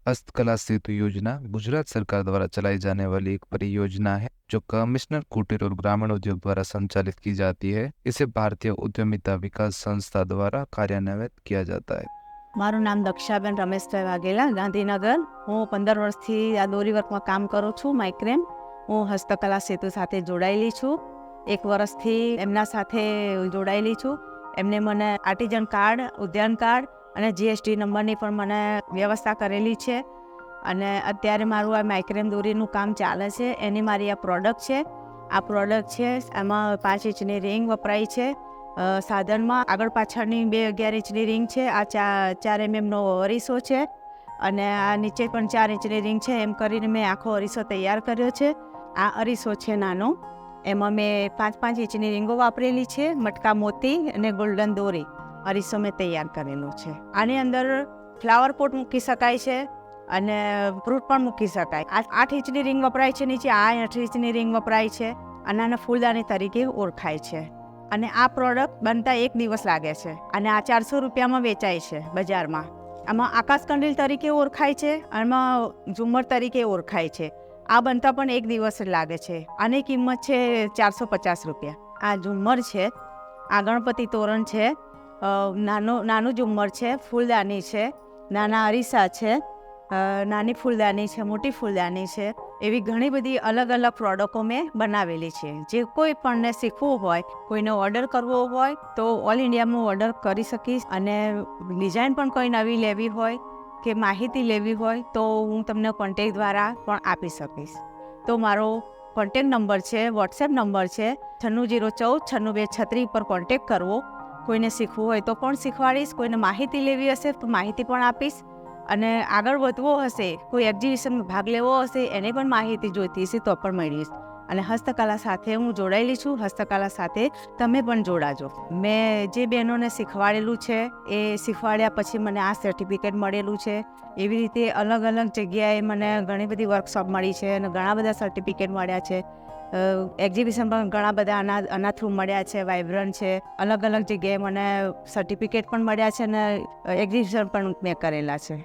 हस्तकला सेतु योजना गुजरात सरकार द्वारा चलाई जाने वाली एक परियोजना है जो कमिश्नर कुटीर और ग्रामीण उद्योग द्वारा संचालित की जाती है। इसे भारतीय उद्यमिता विकास संस्था द्वारा कार्यान्वित किया जाता है। મારું નામ દક્ષાબેન રમેશભાઈ વાઘેલા, ગાંધીનગર. હું 15 વર્ષથી આ દોરી વર્કમાં કામ કરું છું. માઇક્રેમ હું હસ્તકલા સેતુ સાથે જોડાયેલી છું. 1 વર્ષથી એમના સાથે જોડાયેલી છું. એમને મને આર્ટિઝન કાર્ડ, ઉદ્યાન કાર્ડ અને જીએસટી નંબરની પણ મને વ્યવસ્થા કરેલી છે. અને અત્યારે મારું આ માઇક્રેમ દોરીનું કામ ચાલે છે. એની મારી આ પ્રોડક્ટ છે. આ પ્રોડક્ટ છે એમાં 5 ઇંચની રિંગ વપરાય છે. સાધનમાં આગળ પાછળની 2 11 ઇંચની રિંગ છે. આ 4 mm અરીસો છે અને આ નીચે પણ 4 ઇંચની રિંગ છે. એમ કરીને મેં આખો અરીસો તૈયાર કર્યો છે. આ અરીસો છે નાનો, એમાં મેં 5-5 ઇંચની રીંગો વાપરેલી છે. મટકા મોતી અને ગોલ્ડન દોરી અરીસો મેં તૈયાર કરેલો છે. આની અંદર ફ્લાવર પોટ મૂકી શકાય છે અને ફ્રૂટ પણ મૂકી શકાય. આ 8 ઇંચની રિંગ વપરાય છે. નીચે આ 8 ઇંચની રિંગ વપરાય છે અને આને ફૂલદાની તરીકે ઓળખાય છે. અને આ પ્રોડક્ટ બનતા 1 દિવસ લાગે છે અને આ 400 રૂપિયામાં વેચાય છે બજારમાં. આમાં આકાશ કંડીલ તરીકે ઓળખાય છે, આમાં ઝુમ્મર તરીકે ઓળખાય છે. આ બનતા પણ 1 દિવસ જ લાગે છે. આની કિંમત છે 450 રૂપિયા. આ ઝુમ્મર છે, આ ગણપતિ તોરણ છે, નાનું ઝુમ્મર છે, ફૂલદાની છે, નાના અરીસા છે, નાની ફૂલદાની છે, મોટી ફૂલદાની છે. એવી ઘણી બધી અલગ અલગ પ્રોડક્ટો મેં બનાવેલી છે. જે કોઈ પણને શીખવું હોય, કોઈને ઓર્ડર કરવો હોય તો ઓલ ઇન્ડિયામાં ઓર્ડર કરી શકીશ. અને ડિઝાઇન પણ કોઈ નવી લેવી હોય કે માહિતી લેવી હોય તો હું તમને કોન્ટેક દ્વારા પણ આપી શકીશ. તો મારો કોન્ટેક નંબર છે, વોટ્સએપ નંબર છે 9604962636 પર કોન્ટેક કરવો. કોઈને શીખવું હોય તો પણ શીખવાડીશ, કોઈને માહિતી લેવી હશે તો માહિતી પણ આપીશ. અને આગળ વધવો હશે, કોઈ એક્ઝિબિશનમાં ભાગ લેવો હશે, એને પણ માહિતી જોઈતી હશે તો પણ મળીશ. અને હસ્તકલા સાથે હું જોડાયેલી છું. હસ્તકલા સાથે તમે પણ જોડાજો. મેં જે બહેનોને શીખવાડેલું છે એ શીખવાડ્યા પછી મને આ સર્ટિફિકેટ મળેલું છે. એવી રીતે અલગ અલગ જગ્યાએ મને ઘણી બધી વર્કશોપ મળી છે અને ઘણા બધા સર્ટિફિકેટ મળ્યા છે. એક્ઝિબિશન પણ ઘણા બધા આના થ્રુ મળ્યા છે. વાઇબ્રન્ટ છે, અલગ અલગ જગ્યાએ મને સર્ટિફિકેટ પણ મળ્યા છે અને એક્ઝિબિશન પણ મેં કરેલા છે.